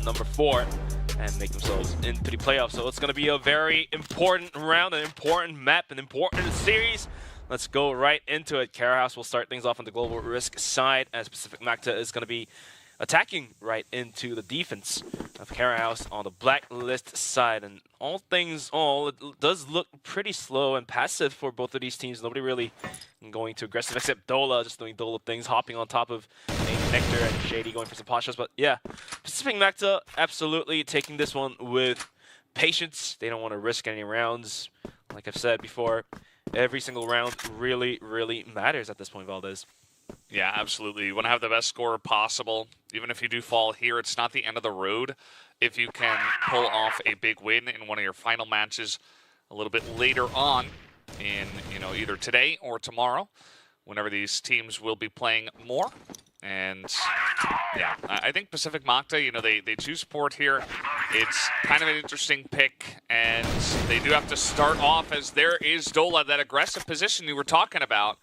number 4 and make themselves into the playoffs. So it's going to be a very important round, an important map, an important series. Let's go right into it. Carahouse will start things off on the global risk side, as Pacific Macta is going to be attacking right into the defense of Carahouse on the blacklist side. And all things all, it does look pretty slow and passive for both of these teams. Nobody really going too aggressive, except Dola, just doing Dola things, hopping on top of Nectar and Shady going for some pot shots. But yeah, Pacific Macta absolutely taking this one with patience. They don't want to risk any rounds. Like I've said before, every single round really, really matters at this point, Valdez. Yeah, absolutely. You want to have the best score possible. Even if you do fall here, it's not the end of the road. If you can pull off a big win in one of your final matches a little bit later on in, either today or tomorrow, whenever these teams will be playing more. And yeah, I think Pacific Macta, they choose port here. It's kind of an interesting pick, and they do have to start off as there is Dola, that aggressive position you were talking about.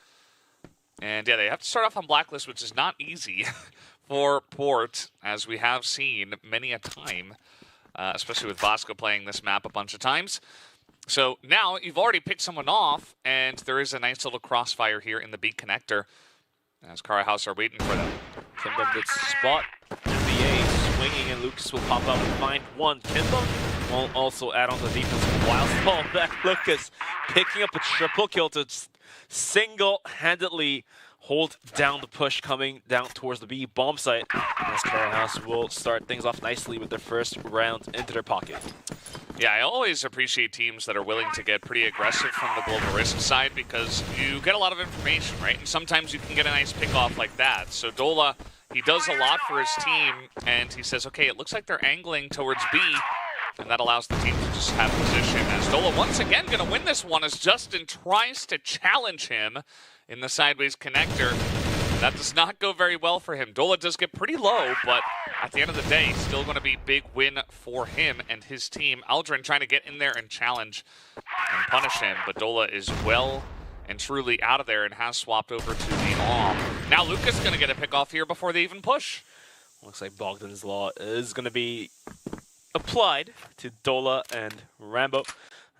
And yeah, they have to start off on blacklist, which is not easy for port, as we have seen many a time, especially with Vasco playing this map a bunch of times. So now you've already picked someone off, and there is a nice little crossfire here in the B connector, as Carahouse are waiting for them. Kimbum gets spot. NBA swinging, and Lucas will pop out and find one. Kimbum will also add on the defense while fall back. Lucas picking up a triple kill to single-handedly hold down the push coming down towards the B bomb site. As Carahouse will start things off nicely with their first round into their pocket. Yeah, I always appreciate teams that are willing to get pretty aggressive from the global risk side, because you get a lot of information, right? And sometimes you can get a nice pick off like that. So Dola, he does a lot for his team, and he says, okay, it looks like they're angling towards B, and that allows the team to just have position. As Dola once again going to win this one, as Justin tries to challenge him in the sideways connector. That does not go very well for him. Dola does get pretty low, but at the end of the day, still going to be big win for him and his team. Aldrin trying to get in there and challenge and punish him, but Dola is well and truly out of there and has swapped over to the AWM. Now Lucas going to get a pick off here before they even push. Looks like Bogdan's Law is going to be applied to Dola and Rambo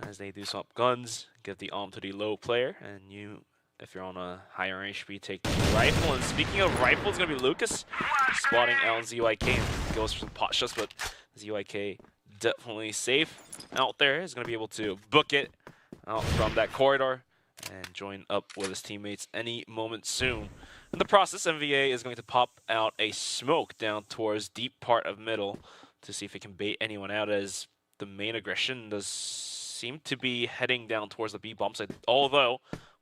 as they do swap guns, give the AWM to the low player, and you, if you're on a higher HP, take the rifle. And speaking of rifle, it's going to be Lucas spotting out on ZYK and goes for some pot shots, but ZYK definitely safe out there. Is going to be able to book it out from that corridor and join up with his teammates any moment soon. In the process, MVA is going to pop out a smoke down towards deep part of middle to see if it can bait anyone out, as the main aggression does seem to be heading down towards the B bomb site, although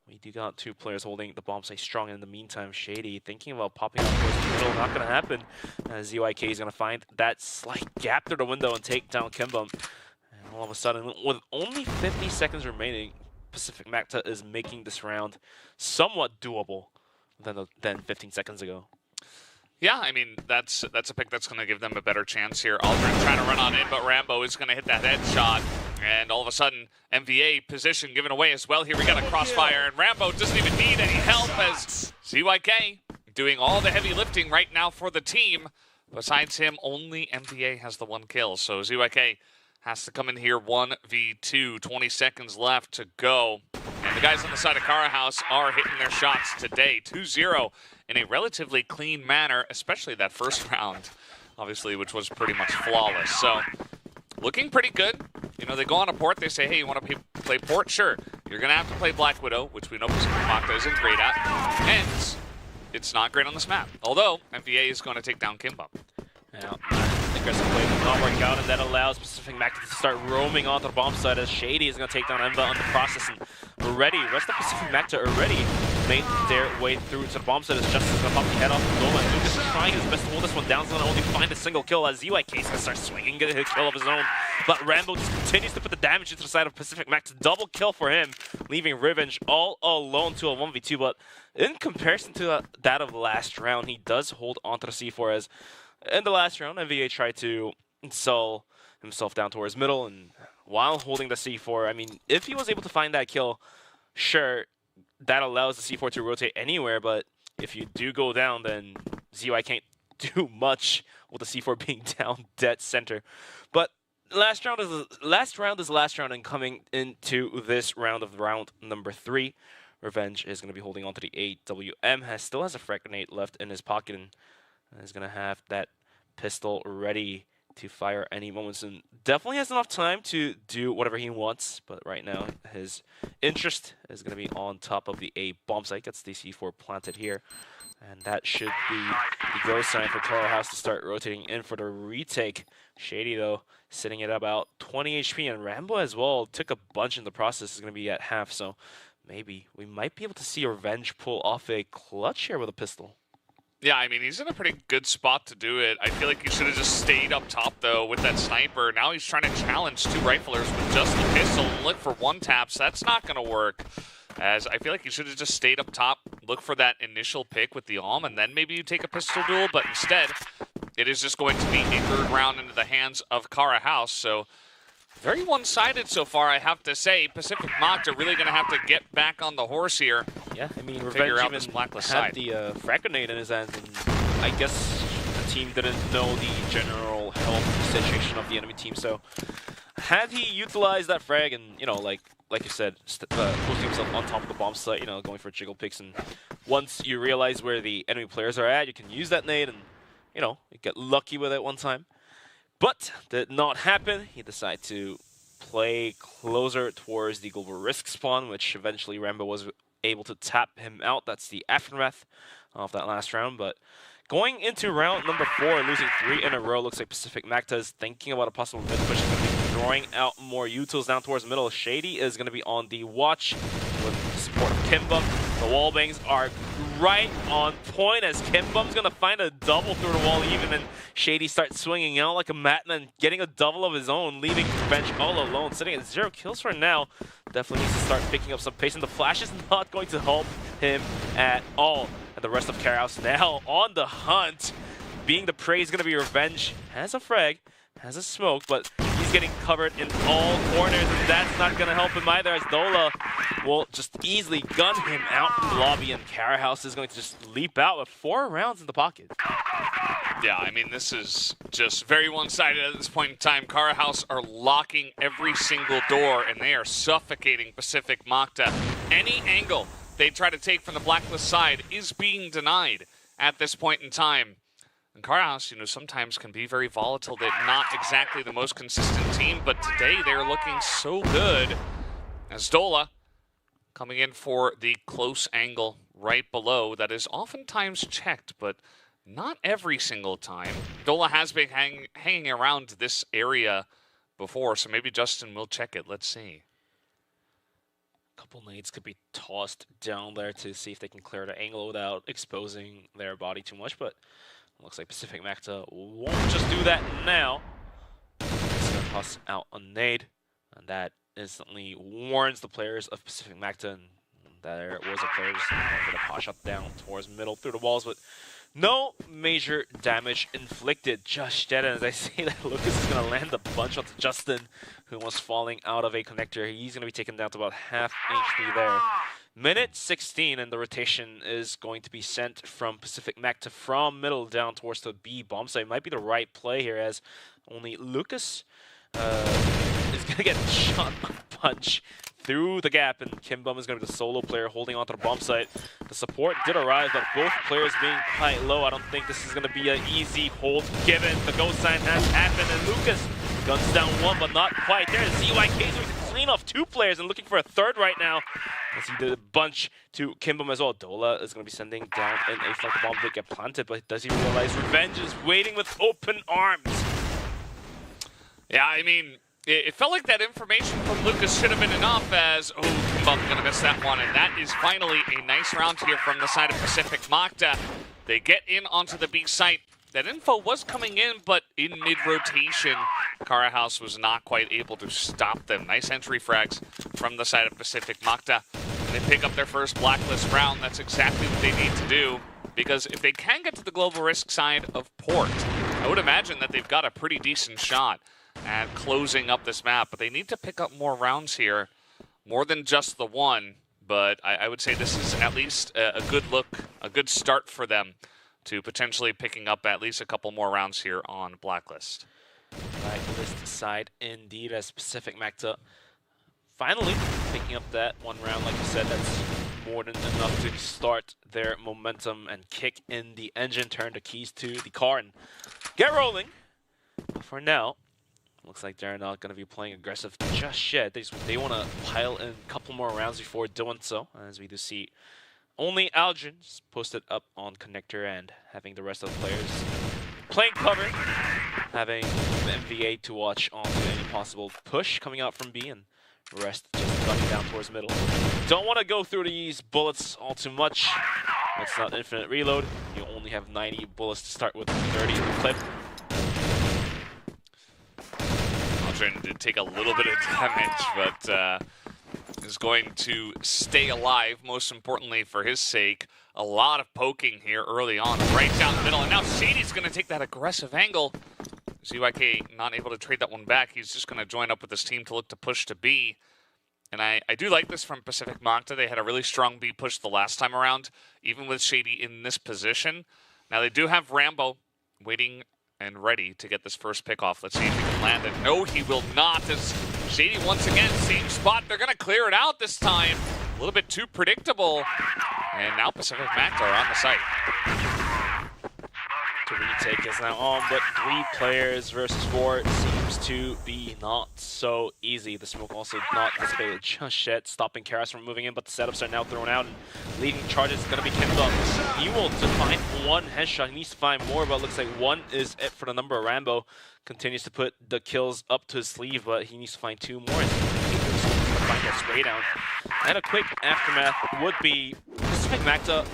we do got 2 players holding the bomb site strong. In the meantime, Shady thinking about popping out towards the middle. Not going to happen, as ZYK is going to find that slight gap through the window and take down Kimbum. And all of a sudden, with only 50 seconds remaining, Pacific Macta is making this round somewhat doable than 15 seconds ago. Yeah, I mean, that's a pick that's going to give them a better chance here. Aldrin trying to run on in, but Rambo is going to hit that headshot. And all of a sudden, MVA position given away as well. Here we got a crossfire, and Rambo doesn't even need any help, as ZYK doing all the heavy lifting right now for the team. Besides him, only MVA has the 1 kill. So ZYK has to come in here 1v2, 20 seconds left to go. And the guys on the side of Carahouse are hitting their shots today. 2-0 in a relatively clean manner, especially that first round, obviously, which was pretty much flawless. So looking pretty good. They go on a port, they say, hey, you want to play port? Sure. You're going to have to play Black Widow, which we know Pacific Macta isn't great at. And it's not great on this map. Although, MVA is going to take down Kimbum. Yeah, aggressive play does not work out, and that allows Pacific Macta to start roaming onto the bomb site, as Shady is going to take down Enva on the process. And already, the rest of Pacific Macta already made their way through to the bomb site, as Justice is going to pop the head off of Dola. And Lucas is trying his best to hold this one down. He's going to only find a single kill, as ZYK is going to start swinging, get a kill of his own. But Rambo just continues to put the damage into the side of Pacific Macta. Double kill for him, leaving Revenge all alone to a 1v2. But in comparison to that of the last round, he does hold onto the C4, as in the last round, MVA tried to sell himself down towards middle, and while holding the C4, I mean, if he was able to find that kill, sure, that allows the C4 to rotate anywhere, but if you do go down, then ZY can't do much with the C4 being down dead center. But last round is last round, and coming into this round of round number 3, Revenge is going to be holding on to the AWM. Still has a frag grenade left in his pocket and is going to have that pistol ready to fire any moment soon. Definitely has enough time to do whatever he wants, but right now his interest is going to be on top of the A bomb site. Gets the C4 planted here, and that should be the go sign for Carahouse to start rotating in for the retake. Shady, though, sitting at about 20 HP, and Rambo as well took a bunch in the process, is going to be at half, so maybe we might be able to see Revenge pull off a clutch here with a pistol. Yeah, I mean, he's in a pretty good spot to do it. I feel like he should have just stayed up top, though, with that sniper. Now he's trying to challenge 2 riflers with just the pistol and look for 1-taps. That's not going to work, as I feel like he should have just stayed up top, look for that initial pick with the AWM, and then maybe you take a pistol duel, but instead, it is just going to be a 3rd round into the hands of Carahouse, so very one-sided so far, I have to say. Pacific Macta really going to have to get back on the horse here. Yeah, I mean, figure Revenge out even this blacklist had side. the frag grenade in his hands, and I guess the team didn't know the general health situation of the enemy team, so had he utilized that frag and, you know, like you said, posting himself on top of the bomb site, you know, going for jiggle picks, and once you realize where the enemy players are at, you can use that nade and, you know, you get lucky with it one time. But did not happen. He decided to play closer towards the global risk spawn, which eventually Rambo was able to tap him out. That's the aftermath of that last round. But going into round number 4, losing 3 in a row, looks like Pacific Macta is thinking about a possible mid push. Going to be throwing out more utils down towards the middle. Shady is going to be on the watch with the support of Kimbum. The wall bangs are right on point as Kimbum's going to find a double through the wall even, and Shady starts swinging out like a madman, getting a double of his own, leaving Revenge all alone, sitting at 0 kills for now. Definitely needs to start picking up some pace, and the flash is not going to help him at all. And the rest of Carahouse now on the hunt. Being the prey is going to be Revenge. Has a frag, has a smoke, but he's getting covered in all corners, and that's not going to help him either, as Dola will just easily gun him out in the lobby, and Carahouse is going to just leap out with 4 rounds in the pocket. Yeah, I mean, this is just very one-sided at this point in time. Carahouse are locking every single door, and they are suffocating Pacific Macta. Any angle they try to take from the blacklist side is being denied at this point in time. And Carahouse, you know, sometimes can be very volatile. They're not exactly the most consistent team, but today they're looking so good. As Dola coming in for the close angle right below that is oftentimes checked, but not every single time. Dola has been hanging around this area before, so maybe Justin will check it. Let's see. Couple nades could be tossed down there to see if they can clear the angle without exposing their body too much, but looks like Pacific Macta won't just do that now. It's going to toss out a nade, and that instantly warns the players of Pacific Macta, and there was a player just going to pot shot down towards middle through the walls, but no major damage inflicted just yet. And as I say that, Lucas is going to land a bunch onto Justin, who was falling out of a connector. He's going to be taken down to about half HP there. Minute 16, and the rotation is going to be sent from Pacific Macta from middle down towards the B bomb site. Might be the right play here, as only Lucas is going to get shot a bunch through the gap, and Kimbum is going to be the solo player holding onto the bomb site. The support did arrive, but both players being quite low. I don't think this is going to be an easy hold given. The go sign has happened, and Lucas guns down 1, but not quite there. ZYK is going to clean off 2 players and looking for a 3rd right now, as he did a bunch to Kimbum as well. Dola is going to be sending down an A flank. The bomb did get planted, but does he realize Revenge is waiting with open arms? Yeah, I mean, it felt like that information from Lucas should have been enough, as, oh, Kimbum going to miss that one, and that is finally a nice round here from the side of Pacific Macta. They get in onto the B site. That info was coming in, but in mid-rotation, Carahouse was not quite able to stop them. Nice entry frags from the side of Pacific Macta. And they pick up their first blacklist round. That's exactly what they need to do, because if they can get to the global risk side of Port, I would imagine that they've got a pretty decent shot at closing up this map. But they need to pick up more rounds here, more than just the one. But I would say this is at least a good look, a good start for them to potentially picking up at least a couple more rounds here on Blacklist. Blacklist side indeed, as Pacific Macta finally picking up that one round. Like you said, that's more than enough to start their momentum and kick in the engine, turn the keys to the car, and get rolling. But for now, looks like they're not going to be playing aggressive just yet. They want to pile in a couple more rounds before doing so, as we do see only Aldrin posted up on connector and having the rest of the players playing cover, having the MVA to watch onto any possible push coming out from B, and the rest just gunning down towards middle. Don't want to go through these bullets all too much. It's not infinite reload. You only have 90 bullets to start with, 30 in the clip. Aldrin did take a little bit of damage, but is going to stay alive, most importantly for his sake. A lot of poking here early on, right down the middle, and now Shady's going to take that aggressive angle. ZYK not able to trade that one back. He's just going to join up with his team to look to push to B. And I do like this from Pacific Macta. They had a really strong B push the last time around, even with Shady in this position. Now they do have Rambo waiting and ready to get this first pick off. Let's see if he can land it. No, he will not. As Shady once again, same spot. They're going to clear it out this time. A little bit too predictable. And now Pacific Macta are on the site. To retake is now on, but 3 players versus 4 seems to be not so easy. The smoke also not dissipated just yet, stopping Carahouse from moving in, but the setups are now thrown out, and leading charges is going to be Kimba. He will find 1 headshot. He needs to find more, but it looks like 1 is it for the number of Rambo. Continues to put the kills up to his sleeve, but he needs to find 2 more. Find that spray down. And a quick aftermath would be Pacific Macta.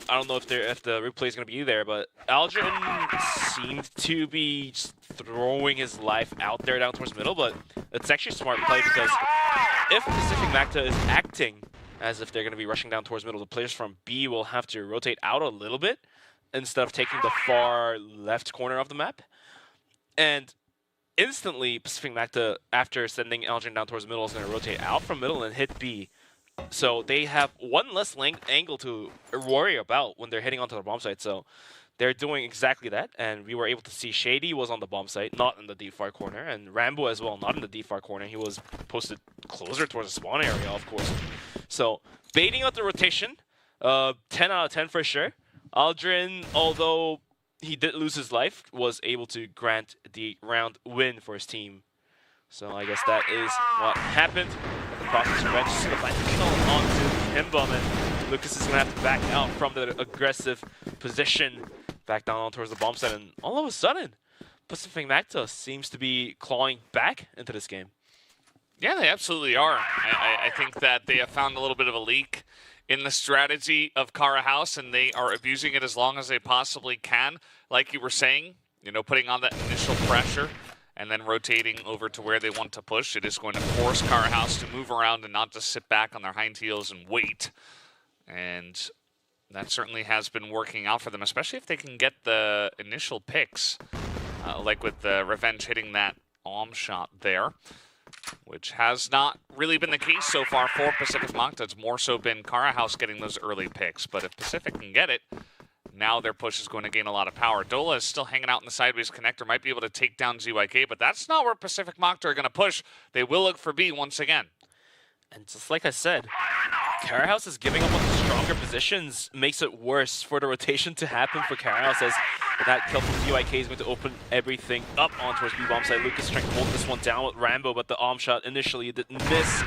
I don't know if the replay is going to be there, but Aldrin seemed to be just throwing his life out there down towards middle, but it's actually a smart play because if Pacific Macta is acting as if they're going to be rushing down towards middle, the players from B will have to rotate out a little bit instead of taking the far left corner of the map. And instantly, Pacific Macta, after sending Aldrin down towards middle, is going to rotate out from middle and hit B. So they have 1 less angle to worry about when they're heading onto the bomb site. So they're doing exactly that. And we were able to see Shady was on the bomb site, not in the deep far corner. And Rambo as well, not in the deep far corner. He was posted closer towards the spawn area, of course. So baiting out the rotation, 10 out of 10 for sure. Aldrin, although he did lose his life, was able to grant the round win for his team. So I guess that is what happened. The process wrench is going to find the kill onto Kimbum, and Lucas is going to have to back out from the aggressive position, back down towards the bomb site, and all of a sudden, Pacific Macta seems to be clawing back into this game. Yeah, they absolutely are. I think that they have found a little bit of a leak in the strategy of Carahouse, and they are abusing it as long as they possibly can. Like you were saying, you know, putting on that initial pressure and then rotating over to where they want to push. It is going to force Carahouse to move around and not just sit back on their hind heels and wait. And that certainly has been working out for them, especially if they can get the initial picks, like with the Revenge hitting that shot there, which has not really been the case so far for Pacific Macta. It's more so been Carahouse getting those early picks, but if Pacific can get it, now their push is going to gain a lot of power. Dola is still hanging out in the sideways connector, might be able to take down ZYK, but that's not where Pacific Macta are going to push. They will look for B once again. And just like I said, Carahouse is giving up on the stronger positions, makes it worse for the rotation to happen for Carahouse, as that kill from ZYK is going to open everything up on towards B-bomb side. Lucas trying to hold this one down with Rambo, but the arm shot initially didn't miss.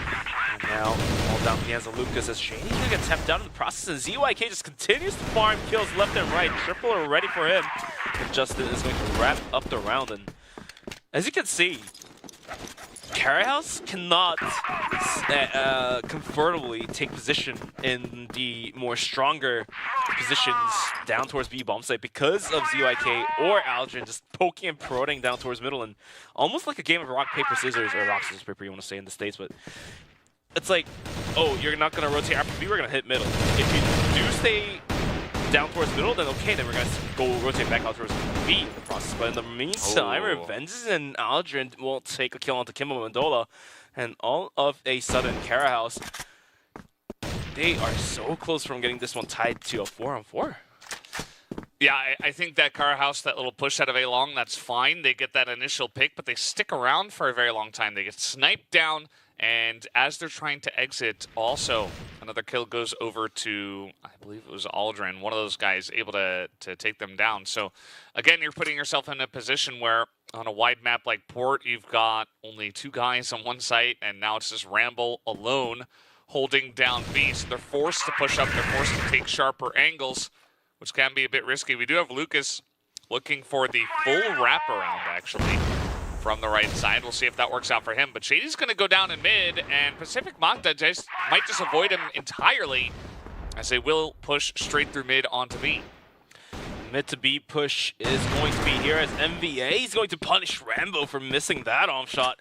And now all down the hands of Lucas as Shady's going to get tapped down in the process, and ZYK just continues to farm kills left and right. Triple are ready for him. And Justin is going to wrap up the round, and as you can see, Carahouse cannot comfortably take position in the more stronger positions down towards B bomb site because of ZYK or Aldrin just poking and prodding down towards middle, and almost like a game of rock, paper, scissors, or rock, scissors, paper, you want to say in the States, but it's like, oh, you're not going to rotate after B, we're going to hit middle. If you do stay down towards middle, then okay, then we're going to go rotate back out towards B in the process. But in the meantime, Revenge and Aldrin will take a kill onto Kimbo Mandola, and all of a sudden, Carahouse, they are so close from getting this one tied to a 4-on-4. Yeah, I think that Carahouse, that little push out of A long, that's fine. They get that initial pick, but they stick around for a very long time. They get sniped down, and as they're trying to exit, also another kill goes over to, I believe it was Aldrin, one of those guys able to take them down. So, again, you're putting yourself in a position where on a wide map like Port, you've got only 2 guys on one site, and now it's just Rambo alone holding down B. So they're forced to push up. They're forced to take sharper angles, which can be a bit risky. We do have Lucas looking for the full wraparound, actually, from the right side. We'll see if that works out for him. But Shady's going to go down in mid, and Pacific Macta might just avoid him entirely, as they will push straight through mid onto B. Mid to B push is going to be here, as MVA is going to punish Rambo for missing that off shot.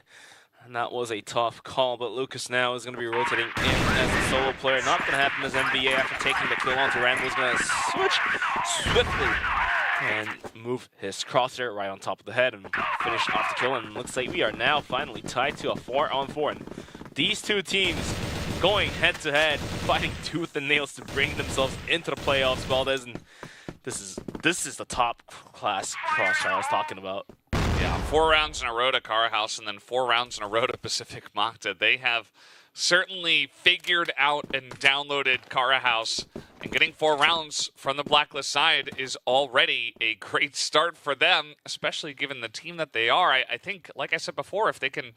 And that was a tough call, but Lucas now is going to be rotating in as a solo player. Not going to happen as MVA after taking the kill onto Rambo is going to switch swiftly and move his crosshair right on top of the head and finish off the kill. And looks like we are now finally tied to a 4-on-4. And these two teams going head-to-head, fighting tooth and nails to bring themselves into the playoffs, Valdez. And this is the top-class crosshair I was talking about. Yeah, 4 rounds in a row to Carahouse and then 4 rounds in a row to Pacific Macta. They have certainly figured out and downloaded Carahouse, and getting 4 rounds from the Blacklist side is already a great start for them, especially given the team that they are. I think, like I said before, if they can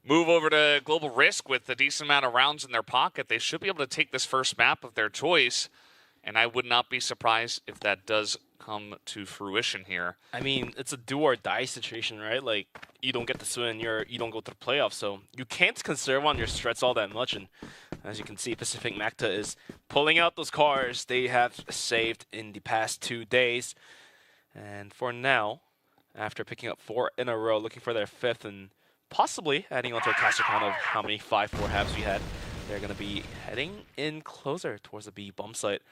move over to Global Risk with a decent amount of rounds in their pocket, they should be able to take this first map of their choice, and I would not be surprised if that does come to fruition here. I mean, it's a do or die situation, right? Like, you don't get to win, you don't go to the playoffs, so you can't conserve on your strats all that much. And as you can see, Pacific Macta is pulling out those cars they have saved in the past 2 days. And for now, after picking up 4 in a row, looking for their 5th and possibly adding onto a caster count of how many 5-4 halves we had, they're going to be heading in closer towards the B bomb site.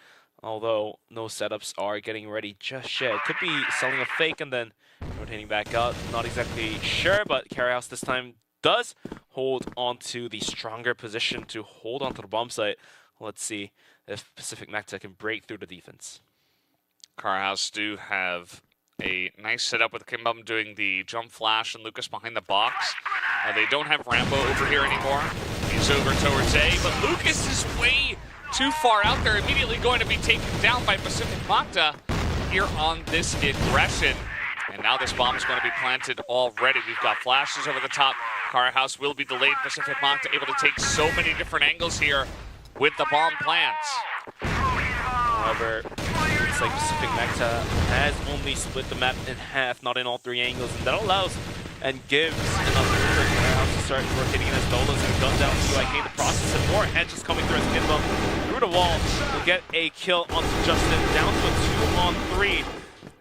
Although no setups are getting ready just yet. Could be selling a fake and then rotating back out. Not exactly sure, but Carahouse this time does hold on to the stronger position to hold onto the bomb site. Let's see if Pacific Macta can break through the defense. Carahouse do have a nice setup with Kimbum doing the jump flash and Lucas behind the box. They don't have Rambo over here anymore. He's over towards A, but Lucas is way too far out there, immediately going to be taken down by Pacific Macta here on this aggression. And now this bomb is going to be planted already. We've got flashes over the top. Carahouse will be delayed. Pacific Macta able to take so many different angles here with the bomb plants. However, it's like Pacific Macta has only split the map in half, not in all 3 angles, and that allows and gives enough room for Carahouse to start rotating in as Dolas and guns down to IK in the process, and more heads just coming through as Kimbum through the wall will get a kill onto Justin, down to a 2-on-3.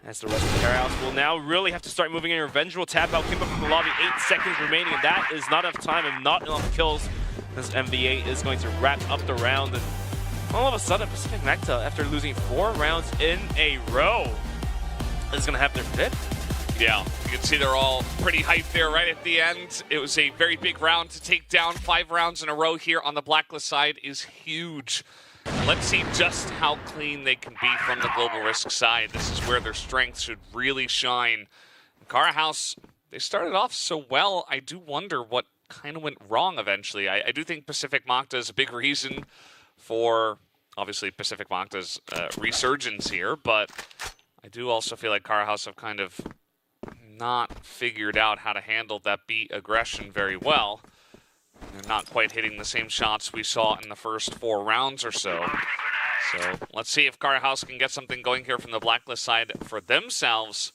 As the rest of Carahouse will now really have to start moving in. Revenge will tap out Kimbum from the lobby, 8 seconds remaining, and that is not enough time and not enough kills, as MVA is going to wrap up the round. And all of a sudden, Pacific Macta, after losing 4 rounds in a row, is going to have their 5th. Yeah, you can see they're all pretty hyped there right at the end. It was a very big round to take down. 5 rounds in a row here on the Blacklist side is huge. Let's see just how clean they can be from the Global Risk side. This is where their strength should really shine. Carahouse, they started off so well. I do wonder what kind of went wrong eventually. I do think Pacific Macta is a big reason for, obviously, Pacific Macta's resurgence here, but I do also feel like Carahouse have kind of not figured out how to handle that B aggression very well. They're not quite hitting the same shots we saw in the first 4 rounds or so. So let's see if Carahouse can get something going here from the Blacklist side for themselves,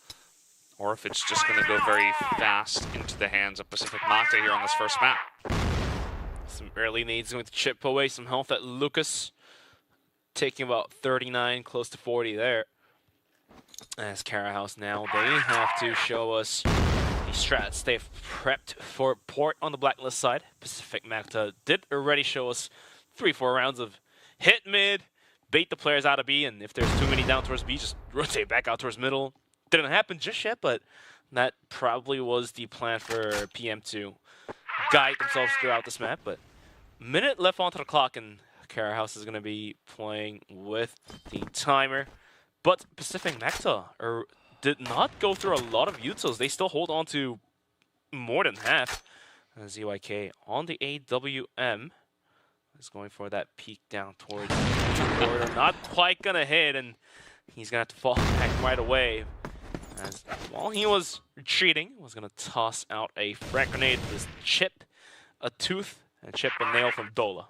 or if it's just going to go very fast into the hands of Pacific Macta here on this first map. Some early nades going to chip away some health at Lucas, taking about 39, close to 40 there. As Carahouse now, they have to show us the strats they've prepped for Port on the Blacklist side. Pacific Macta did already show us 3-4 rounds of hit mid, bait the players out of B, and if there's too many down towards B, just rotate back out towards middle. Didn't happen just yet, but that probably was the plan for PM to guide themselves throughout this map. But minute left onto the clock, and Carahouse is going to be playing with the timer. But Pacific Macta did not go through a lot of utils. They still hold on to more than half. ZYK on the AWM is going for that peek down towards the border. Not quite gonna hit, and he's gonna have to fall back right away. As while he was retreating, was gonna toss out a frag grenade, this chip, a tooth, and chip and nail from Dola.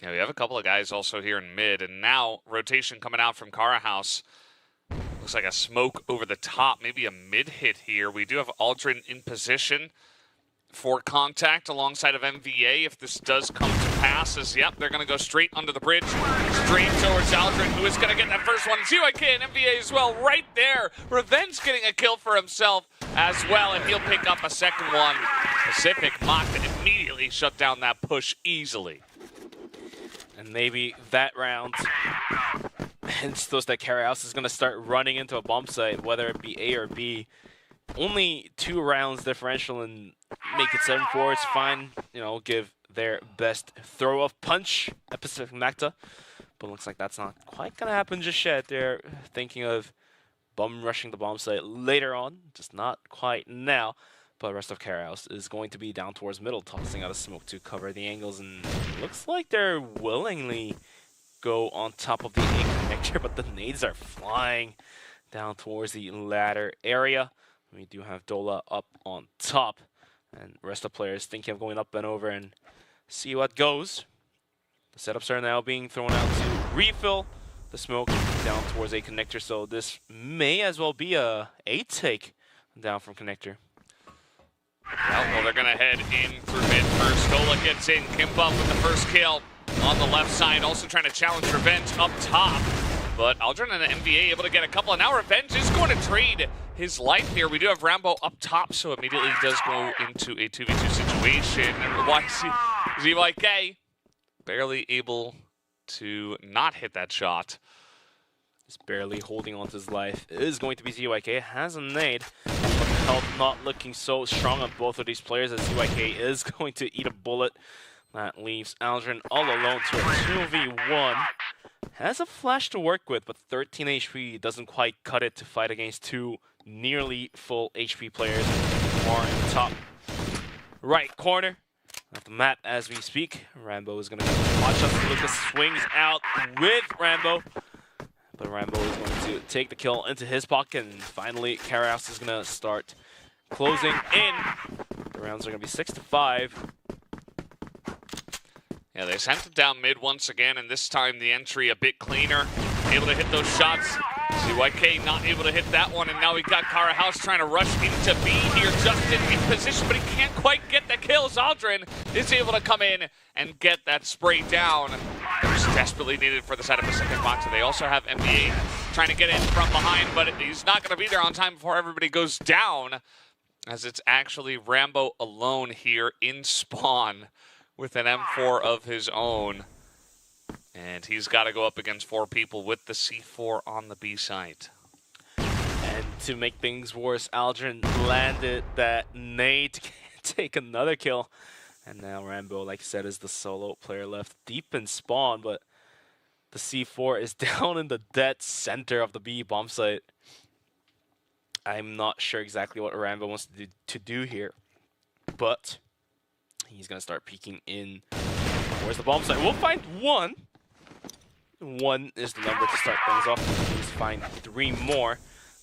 Yeah, we have a couple of guys also here in mid, and now rotation coming out from Carahouse. Looks like a smoke over the top, maybe a mid hit here. We do have Aldrin in position for contact alongside of MVA if this does come to pass. As, yep, they're going to go straight under the bridge, straight towards Aldrin, who is going to get that first one. ZYK and MVA as well, right there. Revenge getting a kill for himself as well, and he'll pick up a second one. Pacific Macta immediately shut down that push easily. And maybe that round hints to us that Carahouse is going to start running into a bomb site, whether it be A or B. Only 2 rounds differential and make it 7-4. It's fine, you know, give their best throw of punch at Pacific Macta. But it looks like that's not quite going to happen just yet. They're thinking of bum rushing the bomb site later on, just not quite now. But the rest of Carahouse is going to be down towards middle, tossing out a smoke to cover the angles. And it looks like they're willingly go on top of the A connector, but the nades are flying down towards the ladder area. We do have Dola up on top, and the rest of players thinking of going up and over and see what goes. The setups are now being thrown out to refill the smoke down towards A connector, so this may as well be a take down from connector. Well, they're going to head in through mid first. Dola gets in, Kimbap with the first kill on the left side, also trying to challenge Revenge up top. But Aldrin and the MVA able to get a couple, and now Revenge is going to trade his life here. We do have Rambo up top, so immediately does go into a 2v2 situation. And ZYK barely able to not hit that shot. Just barely holding on to his life. It is going to be ZYK. Has a nade. But health not looking so strong on both of these players, as ZYK is going to eat a bullet. That leaves Aldrin all alone to a 2v1. Has a flash to work with, but 13 HP doesn't quite cut it to fight against 2 nearly full HP players. More in the top right corner of the map as we speak. Rambo is going to watch us. Lucas swings out with Rambo. But Rambo is going to take the kill into his pocket, and finally Carahouse is going to start closing in. The rounds are going to be 6-5. Yeah, they sent it down mid once again, and this time the entry a bit cleaner. Able to hit those shots. ZYK not able to hit that one, and now we got Carahouse trying to rush into B here. Justin in position, but he can't quite get the kills. Aldrin is able to come in and get that spray down. It's desperately needed for the side of Pacific Macta. They also have NBA trying to get in from behind, but he's not going to be there on time before everybody goes down, as it's actually Rambo alone here in spawn with an M4 of his own. And he's got to go up against 4 people with the C4 on the B site. And to make things worse, Aldrin landed that nade to take another kill. And now Rambo, like I said, is the solo player left deep in spawn, but the C4 is down in the dead center of the B bomb site. I'm not sure exactly what Rambo wants to do here, but he's going to start peeking in. Where's the bomb site? We'll find 1. 1 is the number to start things off. Please find 3 more.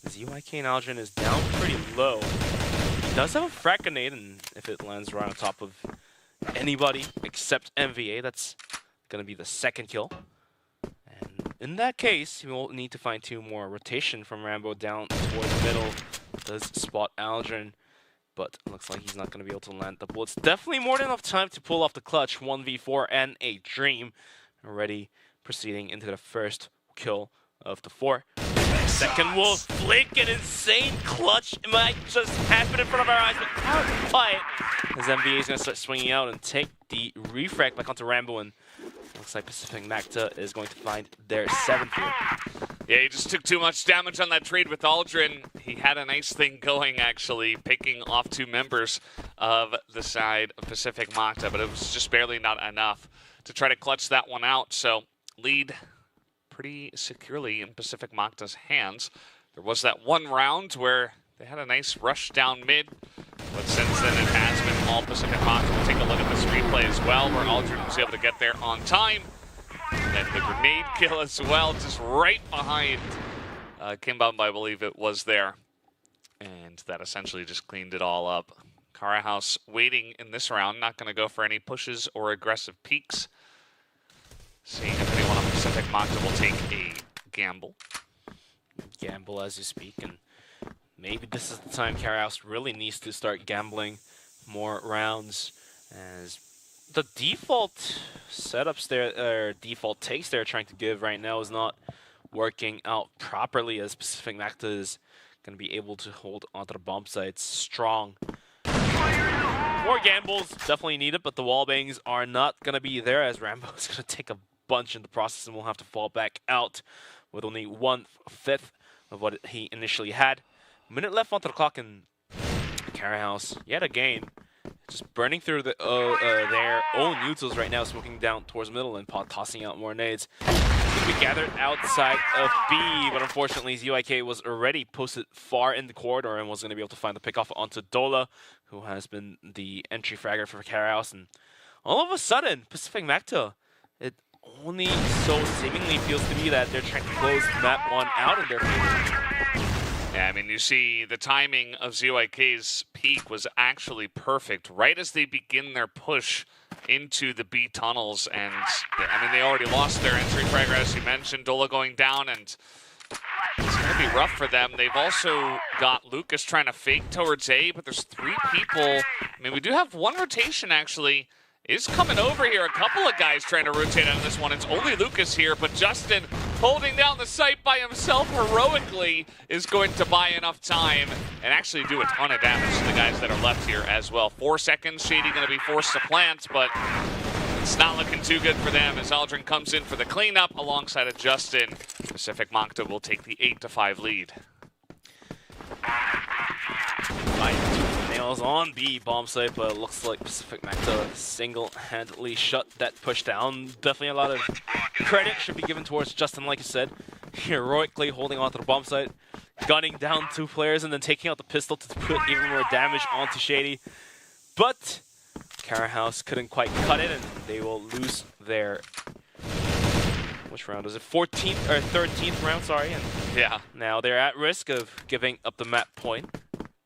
ZYK and Aldrin is down pretty low. He does have a frag grenade, and if it lands right on top of anybody except MVA, that's going to be the second kill. And in that case, he will need to find 2 more. Rotation from Rambo down towards the middle does spot Aldrin, but it looks like he's not going to be able to land the bullets. Definitely more than enough time to pull off the clutch 1v4 and a dream. Already proceeding into the first kill of the 4. Second will flick an insane clutch. It might just happen in front of our eyes, but not quite. As MVA is going to start swinging out and take the refrag back onto Rambo, and looks like Pacific Macta is going to find their 7th kill. Yeah, he just took too much damage on that trade with Aldrin. He had a nice thing going, actually, picking off 2 members of the side of Pacific Macta, but it was just barely not enough to try to clutch that one out. So lead pretty securely in Pacific Macta's hands. There was that one round where they had a nice rush down mid, but since then it has been all Pacific Macta. We'll take a look at this replay as well, where Aldrin was able to get there on time. And the grenade kill as well, just right behind Kimbum, I believe it was there. And that essentially just cleaned it all up. Carahouse waiting in this round, not going to go for any pushes or aggressive peeks. Seeing if anyone on Pacific Macta will take a gamble. Gamble as you speak, and maybe this is the time Carahouse really needs to start gambling more rounds, as the default setups there, or default takes they're trying to give right now is not working out properly, as Pacific Macta is going to be able to hold onto the bomb sites strong. More gambles definitely needed, but the wall bangs are not going to be there, as Rambo is going to take a bunch in the process and will have to fall back out with only 1/5 of what he initially had. Minute left onto the clock, and Carahouse yet again just burning through the, their own utils right now, smoking down towards middle and tossing out more nades. We gathered outside of B, but unfortunately ZYK was already posted far in the corridor and was going to be able to find the pickoff onto Dola, who has been the entry fragger for Carahouse. And all of a sudden, Pacific Macta, it only so seemingly feels to be that they're trying to close map 1 out in their favor. Yeah, I mean, you see the timing of ZYK's peak was actually perfect. Right as they begin their push into the B tunnels, and I mean, they already lost their entry fragger, as you mentioned, Dola going down, and it's going to be rough for them. They've also got Lucas trying to fake towards A, but there's 3 people. I mean, we do have one rotation, actually, is coming over here. A couple of guys trying to rotate on this one. It's only Lucas here, but Justin, holding down the site by himself heroically, is going to buy enough time and actually do a ton of damage to the guys that are left here as well. 4 seconds, Shady going to be forced to plant, but it's not looking too good for them as Aldrin comes in for the cleanup alongside of Justin. Pacific Macta will take the 8-5 lead. Nails on B bomb site, but it looks like Pacific Macta single-handedly shut that push down. Definitely a lot of credit should be given towards Justin, like you said, heroically holding onto the bomb site, gunning down 2 players, and then taking out the pistol to put even more damage onto Shady. But Carahouse couldn't quite cut it, and they will lose their, which round was it? 14th or 13th round, sorry. And yeah, now they're at risk of giving up the map point.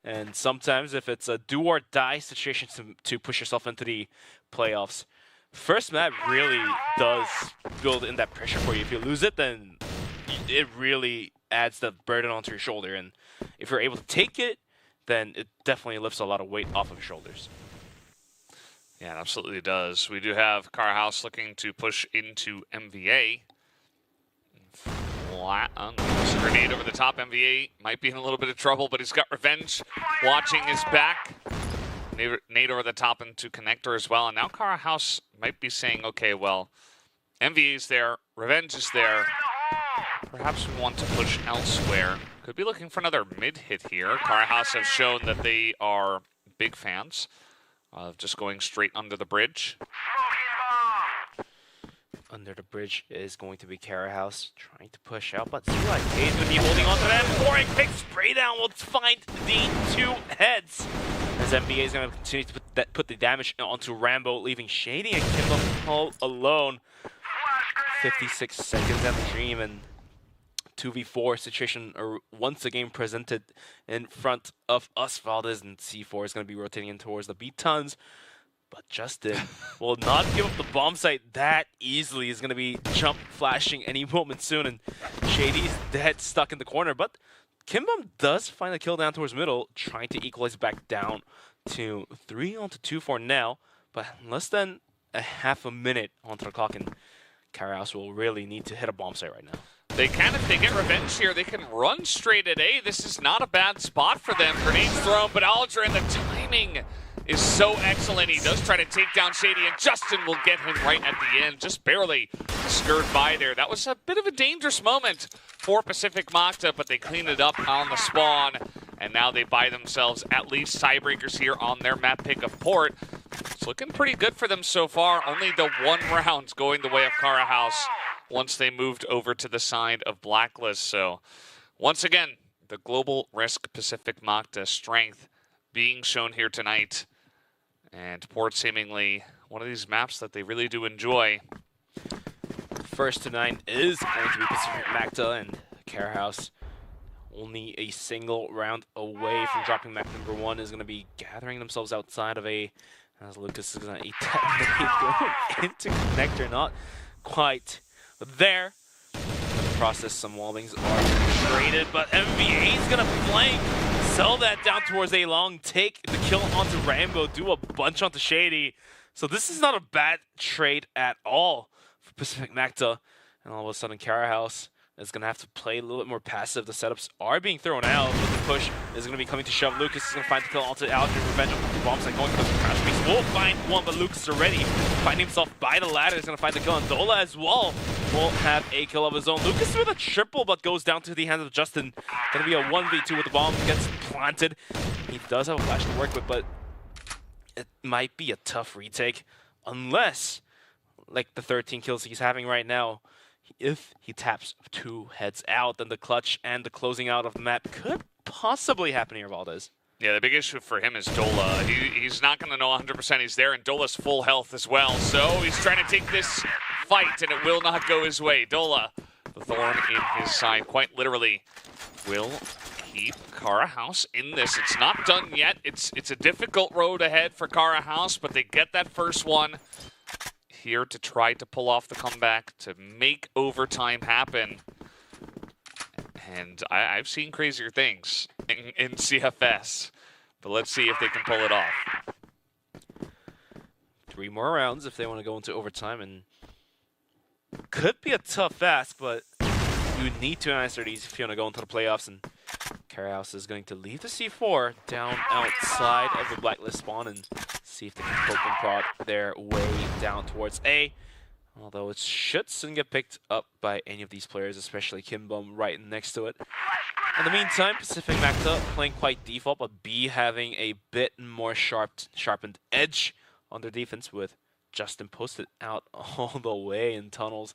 And sometimes if it's a do or die situation to push yourself into the playoffs, first map really does build in that pressure for you. If you lose it, then it really adds the burden onto your shoulder. And if you're able to take it, then it definitely lifts a lot of weight off of your shoulders. Yeah, it absolutely does. We do have Carahouse looking to push into MVA. There's a grenade over the top. MVA might be in a little bit of trouble, but he's got Revenge watching his back. Nade over the top into Connector as well. And now Carahouse might be saying, okay, well, MVA is there, Revenge is there. Perhaps we want to push elsewhere. Could be looking for another mid-hit here. Carahouse have shown that they are big fans of just going straight under the bridge. Under the bridge is going to be Carahouse trying to push out, but ZYK is going to be holding on to that. Boring pick spray down will find the 2 heads. As MBA is going to continue to put the damage onto Rambo, leaving Shady and Kimbum all alone. 56 seconds at the dream, and 2v4 situation are once again presented in front of us. Valdez and C4 is going to be rotating in towards the B tons. But Justin will not give up the bomb site that easily. He's going to be jump flashing any moment soon, and Shady's dead, stuck in the corner. But Kimbum does find a kill down towards middle, trying to equalize back down to 3-2 for now. But less than a half a minute onto the clock, and Carahouse will really need to hit a bomb site right now. They get revenge here. They can run straight at A. This is not a bad spot for them. Grenades thrown, but Aldrin, the timing is so excellent. He does try to take down Shady, and Justin will get him right at the end. Just barely skirted by there. That was a bit of a dangerous moment for Pacific Macta, but they clean it up on the spawn, and now they buy themselves at least tiebreakers here on their map pick of Port. It's looking pretty good for them so far. Only the 1 round going the way of Carahouse. once they moved over to the side of Blacklist. So once again, the Global Risk Pacific Macta strength being shown here tonight. And Port seemingly one of these maps that they really do enjoy. First to 9 is going to be Pacific Macta, and Carahouse only a single round away from dropping map number 1 is going to be gathering themselves outside of A, as Lucas is going to eat that going into connector, not quite there. In the process, some wallbings are traded, but MVA is going to flank, sell that down towards A long, take the kill onto Rambo, do a bunch onto Shady. So this is not a bad trade at all for Pacific Macta, and all of a sudden Carahouse is going to have to play a little bit more passive. The setups are being thrown out, but the push is going to be coming to shove. Lucas is going to find the kill onto Aldrin. Revenge of the bombs like going for the crash piece. Will find one, but Lucas is already finding himself by the ladder. Is going to find the kill, and Dola as well will have a kill of his own. Lucas with a triple, but goes down to the hands of Justin. Going to be a 1v2 with the bomb. Gets planted. He does have a flash to work with, but it might be a tough retake, unless, like the 13 kills he's having right now, if he taps 2 heads out, then the clutch and the closing out of the map could possibly happen here, Valdez. Yeah, the big issue for him is Dola. He's not going to know 100% he's there, and Dola's full health as well. So he's trying to take this fight, and it will not go his way. Dola, the thorn in his side, quite literally, will keep Carahouse in this. It's not done yet. It's a difficult road ahead for Carahouse, but they get that first one here to try to pull off the comeback, to make overtime happen. And I've seen crazier things in CFS, but let's see if they can pull it off. 3 more rounds if they want to go into overtime, and could be a tough ask, but you need to answer these if you want to go into the playoffs. And Carahouse is going to leave the C4 down outside of the blacklist spawn and see if they can poke and prod their way down towards A. Although it shouldn't get picked up by any of these players, especially Kimbum right next to it. In the meantime, Pacific Macta playing quite default, but B having a bit more sharpened edge on their defense, with Justin posted out all the way in tunnels.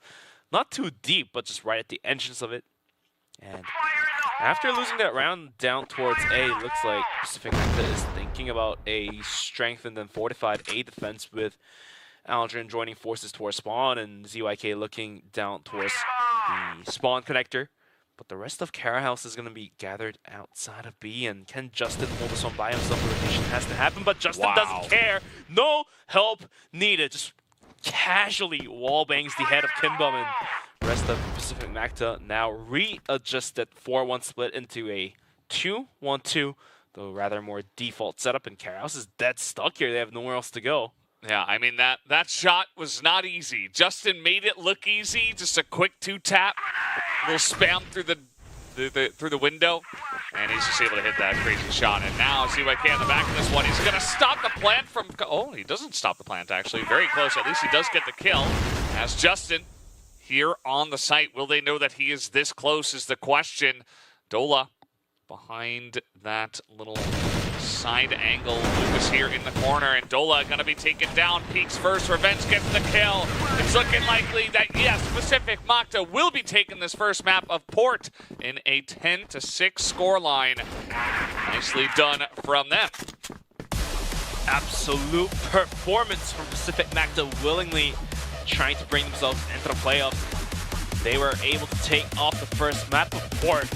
Not too deep, but just right at the entrance of it. And after losing that round down towards A, looks like Pacific Macta is thinking about a strengthened and fortified A defense, with Aldrin joining forces towards spawn and ZYK looking down towards the spawn connector. But the rest of Carahouse is going to be gathered outside of B, and can Justin hold this one by himself? The rotation has to happen, but Justin doesn't care. No help needed. Just casually wallbangs the head of Kimbum, and the rest of Pacific Macta now readjusted 4-1 split into a 2-1-2, though rather more default setup, and Carahouse is dead stuck here. They have nowhere else to go. Yeah, I mean, that shot was not easy. Justin made it look easy, just a quick 2-tap, a little spam through the window, and he's just able to hit that crazy shot. And now ZYK on the back of this one, he's gonna stop the plant from, oh, he doesn't stop the plant actually, very close. At least he does get the kill. As Justin here on the site, will they know that he is this close is the question. Dola behind that little side angle. Lucas here in the corner, and Dola gonna be taken down. Peaks first, Revenge gets the kill. It's looking likely that, yes, Pacific Macta will be taking this first map of Port in a 10-6 scoreline. Nicely done from them. Absolute performance from Pacific Macta, willingly trying to bring themselves into the playoffs. They were able to take off the first map of Port.